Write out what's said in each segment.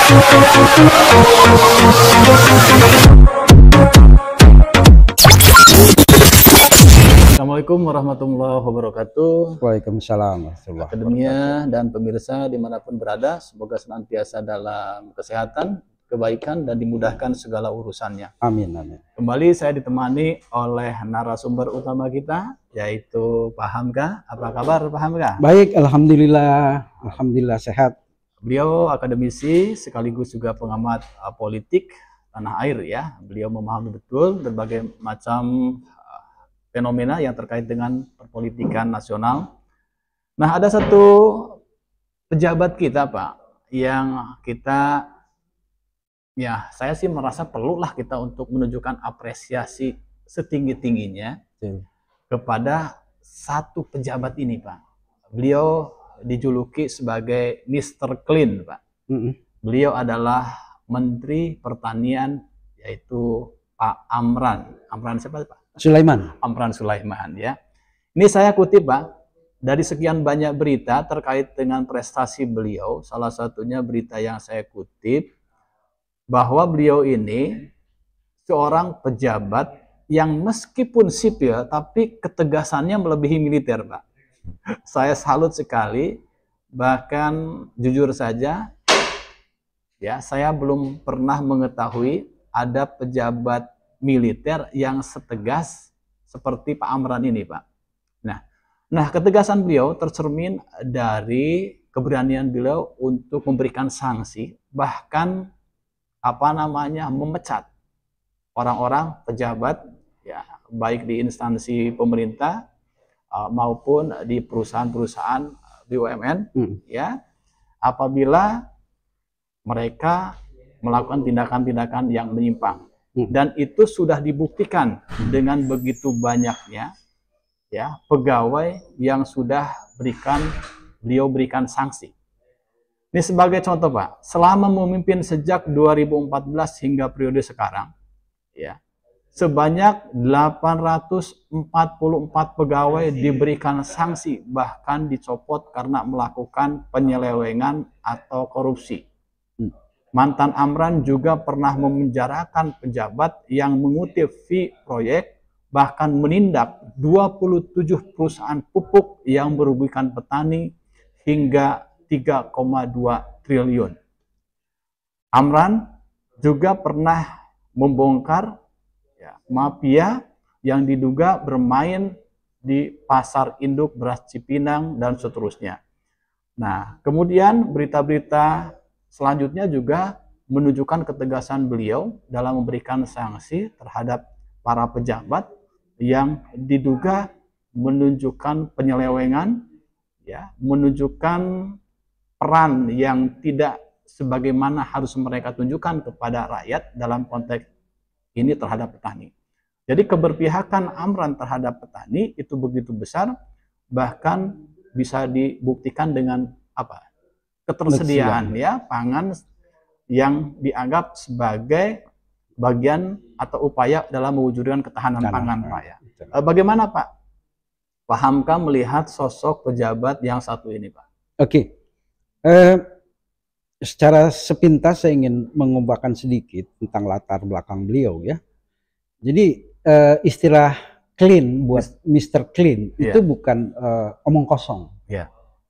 Assalamualaikum warahmatullahi wabarakatuh. Waalaikumsalam warahmatullahi Akademia dan pemirsa dimanapun berada, semoga senantiasa dalam kesehatan, kebaikan, dan dimudahkan segala urusannya. Amin, amin. Kembali saya ditemani oleh narasumber utama kita, yaitu Pak Hamka. Apa kabar Pak Hamka? Baik, alhamdulillah, alhamdulillah sehat. Beliau akademisi sekaligus juga pengamat politik tanah air ya. Beliau memahami betul berbagai macam fenomena yang terkait dengan perpolitikan nasional. Nah, ada satu pejabat kita Pak, yang kita, ya saya sih merasa perlulah kita untuk menunjukkan apresiasi setinggi-tingginya kepada satu pejabat ini Pak. Beliau dijuluki sebagai Mr. Clean Pak. Beliau adalah Menteri Pertanian, yaitu Pak Amran. Amran siapa Pak? Sulaiman. Amran Sulaiman ya. Ini saya kutip Pak, dari sekian banyak berita terkait dengan prestasi beliau, salah satunya berita yang saya kutip, bahwa beliau ini seorang pejabat yang meskipun sipil, tapi ketegasannya melebihi militer Pak. Saya salut sekali, bahkan jujur saja, ya saya belum pernah mengetahui ada pejabat militer yang setegas seperti Pak Amran ini Pak. Nah, ketegasan beliau tercermin dari keberanian beliau untuk memberikan sanksi, bahkan memecat orang-orang pejabat ya, baik di instansi pemerintah maupun di perusahaan-perusahaan BUMN ya, apabila mereka melakukan tindakan-tindakan yang menyimpang. Dan itu sudah dibuktikan dengan begitu banyaknya ya pegawai yang sudah beliau berikan sanksi. Ini sebagai contoh Pak, selama memimpin sejak 2014 hingga periode sekarang ya, sebanyak 844 pegawai diberikan sanksi, bahkan dicopot karena melakukan penyelewengan atau korupsi. Mantan Amran juga pernah memenjarakan pejabat yang mengutip fee proyek, bahkan menindak 27 perusahaan pupuk yang merugikan petani hingga 3,2 triliun. Amran juga pernah membongkar ya, mafia yang diduga bermain di pasar induk beras Cipinang dan seterusnya. Nah, kemudian berita-berita selanjutnya juga menunjukkan ketegasan beliau dalam memberikan sanksi terhadap para pejabat yang diduga menunjukkan penyelewengan, ya, menunjukkan peran yang tidak sebagaimana harus mereka tunjukkan kepada rakyat dalam konteks ini terhadap petani. Jadi keberpihakan Amran terhadap petani itu begitu besar, bahkan bisa dibuktikan dengan ketersediaan ya pangan yang dianggap sebagai bagian atau upaya dalam mewujudkan ketahanan pangan Pak ya. Bagaimana Pak Hamka melihat sosok pejabat yang satu ini Pak? Oke. Secara sepintas saya ingin mengubahkan sedikit tentang latar belakang beliau ya. Jadi istilah clean buat Mr. Clean itu bukan omong kosong.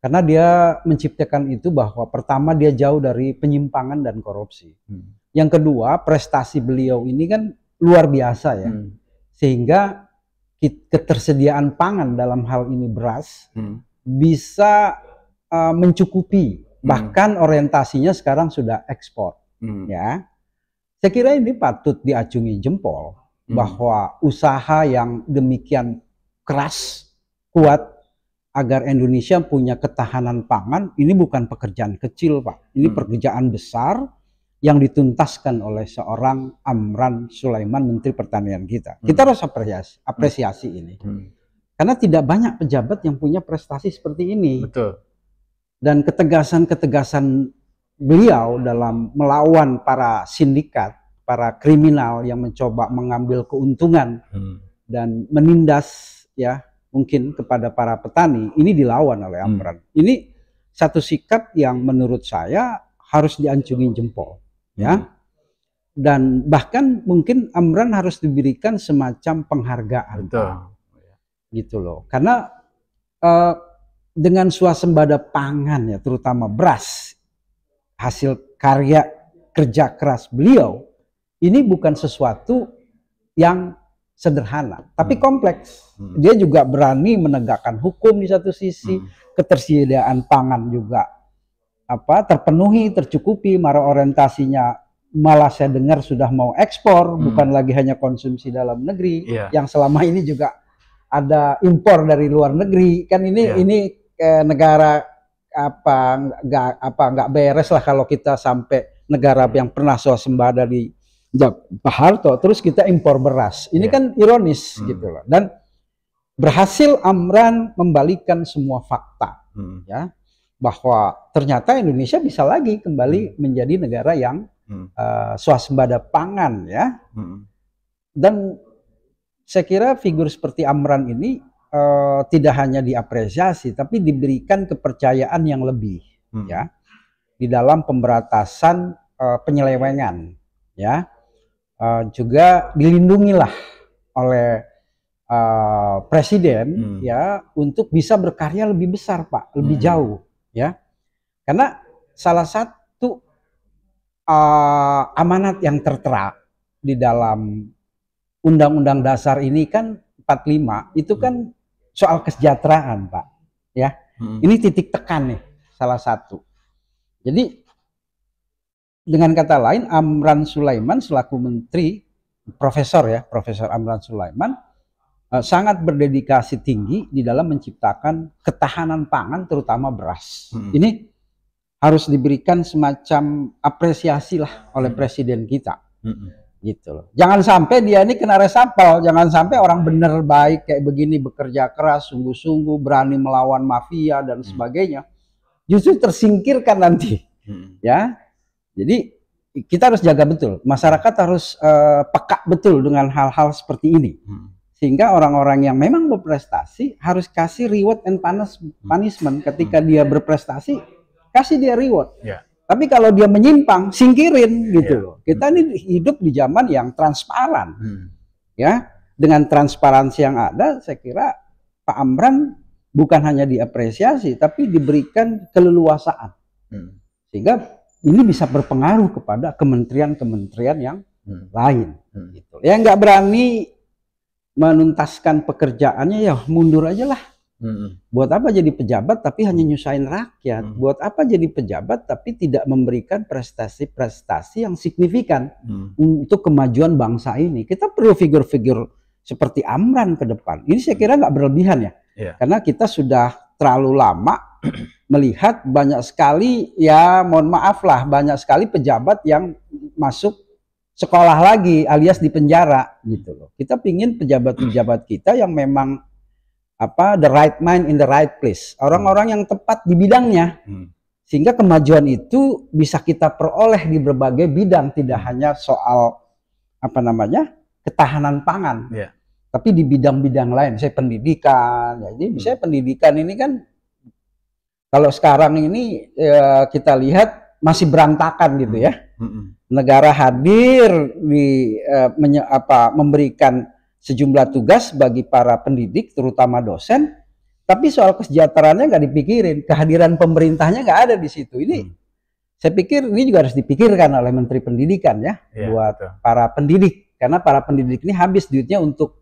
Karena dia menciptakan itu bahwa pertama dia jauh dari penyimpangan dan korupsi. Yang kedua, prestasi beliau ini kan luar biasa ya. Sehingga ketersediaan pangan dalam hal ini beras bisa mencukupi. Bahkan orientasinya sekarang sudah ekspor. Ya. Saya kira ini patut diacungi jempol bahwa usaha yang demikian keras, kuat, agar Indonesia punya ketahanan pangan, ini bukan pekerjaan kecil Pak. Ini pekerjaan besar yang dituntaskan oleh seorang Amran Sulaiman, Menteri Pertanian kita. Kita harus apresiasi ini. Karena tidak banyak pejabat yang punya prestasi seperti ini. Betul. Dan ketegasan beliau dalam melawan para sindikat, para kriminal yang mencoba mengambil keuntungan dan menindas ya mungkin kepada para petani, ini dilawan oleh Amran. Ini satu sikap yang menurut saya harus diacungi jempol, ya. Dan bahkan mungkin Amran harus diberikan semacam penghargaan. Betul. Gitu loh. Karena dengan swasembada pangan ya, terutama beras, hasil karya kerja keras beliau, ini bukan sesuatu yang sederhana, tapi kompleks. Dia juga berani menegakkan hukum di satu sisi, ketersediaan pangan juga terpenuhi, tercukupi, malah orientasinya malah saya dengar sudah mau ekspor, bukan lagi hanya konsumsi dalam negeri, yang selama ini juga ada impor dari luar negeri. Kan ini negara nggak beres lah kalau kita sampai negara yang pernah swasembada di Pak Harto, terus kita impor beras. Ini kan ironis gitu loh. Dan berhasil Amran membalikan semua fakta, ya, bahwa ternyata Indonesia bisa lagi kembali menjadi negara yang swasembada pangan, ya. Dan saya kira figur seperti Amran ini tidak hanya diapresiasi, tapi diberikan kepercayaan yang lebih, ya, di dalam pemberantasan penyelewengan, ya. Juga dilindungilah oleh presiden, ya, untuk bisa berkarya lebih besar, Pak, lebih jauh, ya. Karena salah satu amanat yang tertera di dalam Undang-Undang Dasar ini kan 45, itu kan soal kesejahteraan, Pak, ya. Ini titik tekan nih, salah satu. Jadi dengan kata lain, Amran Sulaiman selaku menteri, Profesor Amran Sulaiman sangat berdedikasi tinggi di dalam menciptakan ketahanan pangan, terutama beras. Ini harus diberikan semacam apresiasi lah oleh presiden kita, gitu loh. Jangan sampai dia ini kena resapel, jangan sampai orang bener baik kayak begini bekerja keras, sungguh-sungguh berani melawan mafia dan sebagainya, justru tersingkirkan nanti, ya. Jadi kita harus jaga betul, masyarakat harus peka betul dengan hal-hal seperti ini, sehingga orang-orang yang memang berprestasi harus kasih reward and punishment. Ketika dia berprestasi, kasih dia reward. Tapi kalau dia menyimpang, singkirin, gitu loh. Kita ini hidup di zaman yang transparan, ya. Dengan transparansi yang ada, saya kira Pak Amran bukan hanya diapresiasi, tapi diberikan keleluasaan, sehingga ini bisa berpengaruh kepada kementerian-kementerian yang lain. Gitu. Yang nggak berani menuntaskan pekerjaannya, ya mundur aja lah. Buat apa jadi pejabat tapi hanya nyusahin rakyat? Buat apa jadi pejabat tapi tidak memberikan prestasi-prestasi yang signifikan untuk kemajuan bangsa ini? Kita perlu figur-figur seperti Amran ke depan. Ini saya kira nggak berlebihan, ya. Karena kita sudah terlalu lama melihat banyak sekali, ya mohon maaf lah, banyak sekali pejabat yang masuk sekolah lagi alias di penjara, gitu loh. Kita pingin pejabat-pejabat kita yang memang the right mind in the right place, orang-orang yang tepat di bidangnya, sehingga kemajuan itu bisa kita peroleh di berbagai bidang, tidak hanya soal ketahanan pangan, tapi di bidang-bidang lain. Saya pendidikan, jadi misalnya pendidikan ini kan kalau sekarang ini kita lihat masih berantakan, gitu ya. Negara hadir memberikan sejumlah tugas bagi para pendidik, terutama dosen, tapi soal kesejahteraannya nggak dipikirin, kehadiran pemerintahnya nggak ada di situ. Ini saya pikir ini juga harus dipikirkan oleh Menteri Pendidikan, ya, buat para pendidik, karena para pendidik ini habis duitnya untuk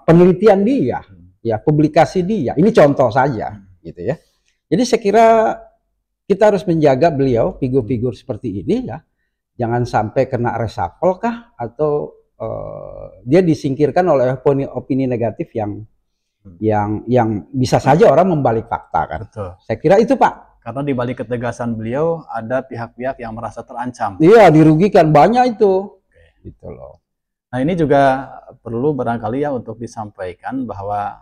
penelitian dia, ya, publikasi dia. Ini contoh saja, gitu ya. Jadi saya kira kita harus menjaga beliau, figur-figur seperti ini, ya, jangan sampai kena reshuffle kah, atau dia disingkirkan oleh opini negatif yang bisa saja orang membalik fakta, kan. Betul. Saya kira itu, Pak. Karena di balik ketegasan beliau ada pihak-pihak yang merasa terancam. Iya, dirugikan banyak itu. Gitu loh. Nah, ini juga perlu barangkali ya untuk disampaikan bahwa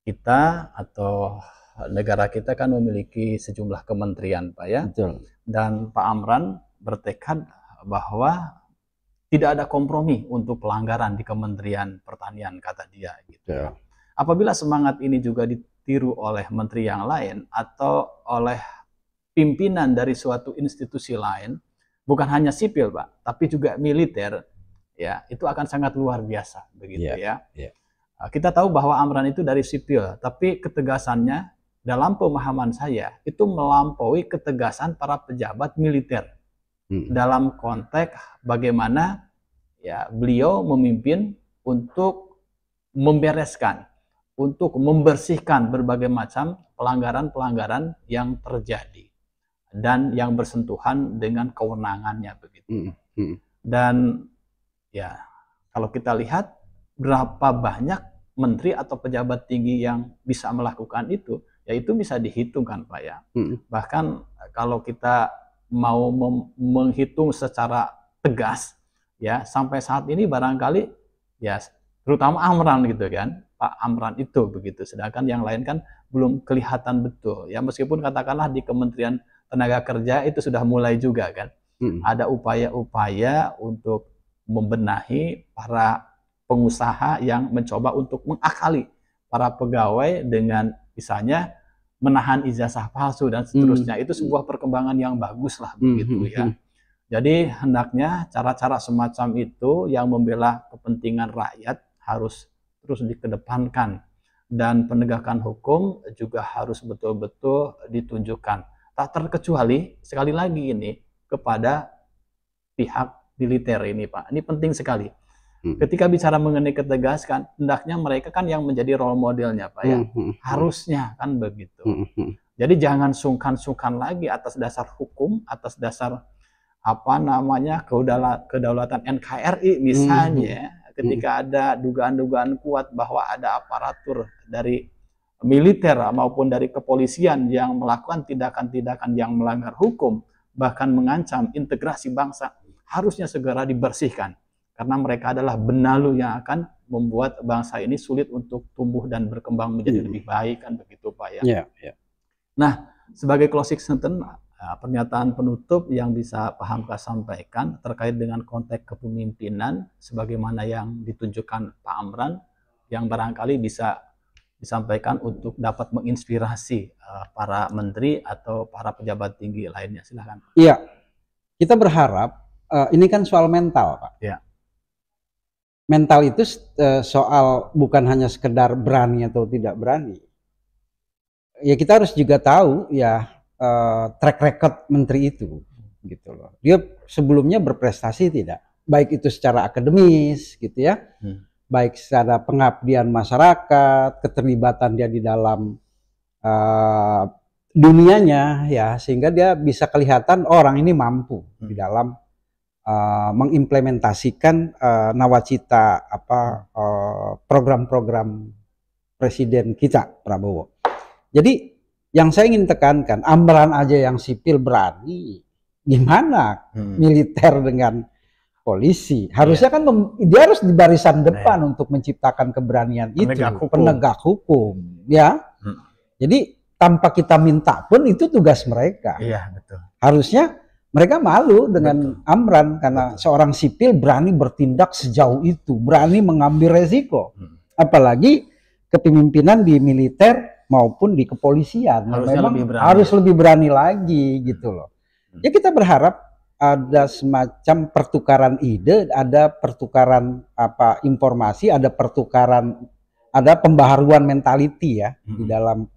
kita atau negara kita kan memiliki sejumlah kementerian, Pak, ya. Betul. Dan Pak Amran bertekad bahwa tidak ada kompromi untuk pelanggaran di Kementerian Pertanian, kata dia, gitu. Ya. Apabila semangat ini juga ditiru oleh menteri yang lain atau oleh pimpinan dari suatu institusi lain, bukan hanya sipil, Pak, tapi juga militer, ya, itu akan sangat luar biasa, begitu ya. Kita tahu bahwa Amran itu dari sipil, tapi ketegasannya dalam pemahaman saya itu melampaui ketegasan para pejabat militer dalam konteks bagaimana ya beliau memimpin untuk membereskan, untuk membersihkan berbagai macam pelanggaran-pelanggaran yang terjadi dan yang bersentuhan dengan kewenangannya begitu. Dan ya kalau kita lihat berapa banyak menteri atau pejabat tinggi yang bisa melakukan itu, ya itu bisa dihitung kan Pak ya. Bahkan kalau kita mau menghitung secara tegas, ya sampai saat ini barangkali ya terutama Amran gitu kan, Pak Amran itu begitu. Sedangkan yang lain kan belum kelihatan betul. Ya meskipun katakanlah di Kementerian Tenaga Kerja itu sudah mulai juga kan, ada upaya-upaya untuk membenahi para pengusaha yang mencoba untuk mengakali para pegawai dengan misalnya menahan ijazah palsu dan seterusnya. Itu sebuah perkembangan yang bagus lah begitu ya. Jadi hendaknya cara-cara semacam itu yang membela kepentingan rakyat harus terus dikedepankan, dan penegakan hukum juga harus betul-betul ditunjukkan. Tak terkecuali sekali lagi ini kepada pihak militer ini Pak. Ini penting sekali. Ketika bicara mengenai ketegasan, hendaknya mereka kan yang menjadi role modelnya Pak ya. Harusnya kan begitu. Jadi jangan sungkan-sungkan lagi atas dasar hukum, atas dasar apa namanya kedaulatan NKRI misalnya. Ketika ada dugaan-dugaan kuat bahwa ada aparatur dari militer maupun dari kepolisian yang melakukan tindakan-tindakan yang melanggar hukum, bahkan mengancam integrasi bangsa, harusnya segera dibersihkan. Karena mereka adalah benalu yang akan membuat bangsa ini sulit untuk tumbuh dan berkembang menjadi lebih baik kan begitu Pak ya. Nah, sebagai closing sentence, pernyataan penutup yang bisa Pak Hamka sampaikan terkait dengan konteks kepemimpinan sebagaimana yang ditunjukkan Pak Amran, yang barangkali bisa disampaikan untuk dapat menginspirasi para menteri atau para pejabat tinggi lainnya. Silakan. Iya, kita berharap ini kan soal mental Pak. Ya. Mental itu soal bukan hanya sekedar berani atau tidak berani. Ya kita harus juga tahu ya track record menteri itu gitu loh. Dia sebelumnya berprestasi tidak, baik itu secara akademis gitu ya, baik secara pengabdian masyarakat, keterlibatan dia di dalam dunianya ya, sehingga dia bisa kelihatan orang ini mampu di dalam mengimplementasikan nawacita program-program presiden kita Prabowo. Jadi yang saya ingin tekankan, Amran aja yang sipil berani, gimana militer dengan polisi? Harusnya kan dia harus di barisan depan untuk menciptakan keberanian penegak hukum ya. Jadi tanpa kita minta pun itu tugas mereka. Iya, betul. Harusnya mereka malu dengan Amran karena seorang sipil berani bertindak sejauh itu, berani mengambil resiko. Apalagi kepemimpinan di militer maupun di kepolisian. Harus lebih berani lagi gitu loh. Ya kita berharap ada semacam pertukaran ide, ada pertukaran informasi, ada pembaharuan mentality ya di dalam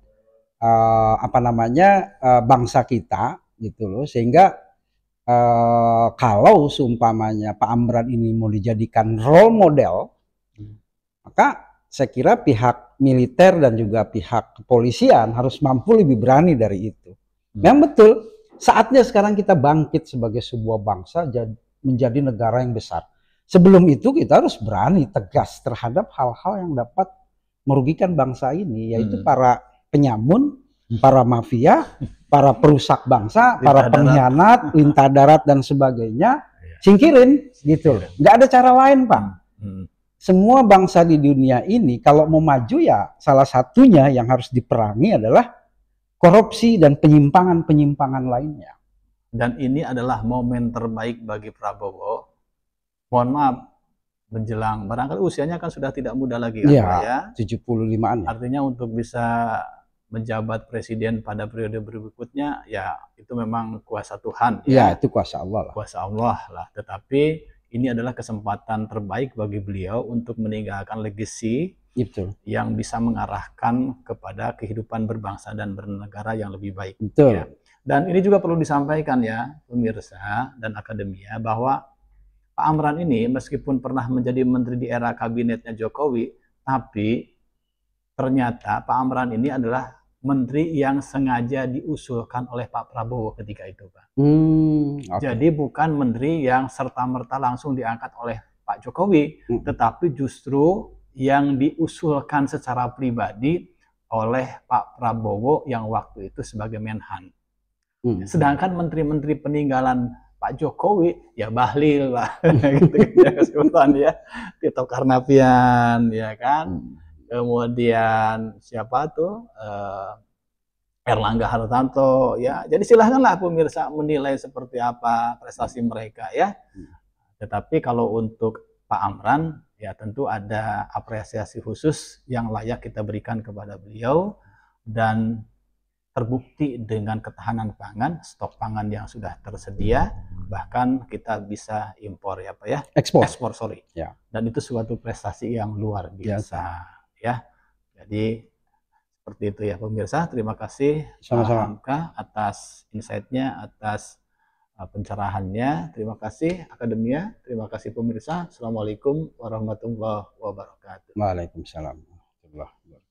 bangsa kita gitu loh, sehingga kalau seumpamanya Pak Amran ini mau dijadikan role model, maka saya kira pihak militer dan juga pihak kepolisian harus mampu lebih berani dari itu. Memang betul, saatnya sekarang kita bangkit sebagai sebuah bangsa menjadi negara yang besar. Sebelum itu kita harus berani tegas terhadap hal-hal yang dapat merugikan bangsa ini, yaitu para penyamun, para mafia, para perusak bangsa, para pengkhianat, lintah darat dan sebagainya, singkirin gitu. Nggak ada cara lain Pak. Semua bangsa di dunia ini kalau mau maju ya salah satunya yang harus diperangi adalah korupsi dan penyimpangan-penyimpangan lainnya. Dan ini adalah momen terbaik bagi Prabowo. Mohon maaf, menjelang barangkali usianya kan sudah tidak muda lagi kan Pak ya. 75-an. Artinya untuk bisa menjabat presiden pada periode berikutnya, ya itu memang kuasa Tuhan. Ya, itu kuasa Allah lah. Kuasa Allah lah. Tetapi ini adalah kesempatan terbaik bagi beliau untuk meninggalkan legacy yang bisa mengarahkan kepada kehidupan berbangsa dan bernegara yang lebih baik. Betul. Ya. Dan ini juga perlu disampaikan ya, pemirsa dan akademia, bahwa Pak Amran ini meskipun pernah menjadi menteri di era kabinetnya Jokowi, tapi ternyata Pak Amran ini adalah menteri yang sengaja diusulkan oleh Pak Prabowo ketika itu, Pak. Okay. Jadi bukan menteri yang serta-merta langsung diangkat oleh Pak Jokowi, tetapi justru yang diusulkan secara pribadi oleh Pak Prabowo yang waktu itu sebagai Menhan. Sedangkan menteri-menteri peninggalan Pak Jokowi, ya Bahlil, Pak. Gitu ya, Tito Karnavian, ya kan. Kemudian siapa tuh, Erlangga Hartarto, ya. Jadi silahkanlah pemirsa menilai seperti apa prestasi mereka, ya. Tetapi kalau untuk Pak Amran, ya tentu ada apresiasi khusus yang layak kita berikan kepada beliau, dan terbukti dengan ketahanan pangan, stok pangan yang sudah tersedia, bahkan kita bisa impor ya Pak ya, ekspor sorry. Ya. Dan itu suatu prestasi yang luar biasa. Ya, jadi seperti itu ya pemirsa. Terima kasih sama-sama atas insight-nya, atas pencerahannya. Terima kasih akademia, terima kasih pemirsa. Assalamualaikum warahmatullahi wabarakatuh. Waalaikumsalam warahmatullahi wabarakatuh.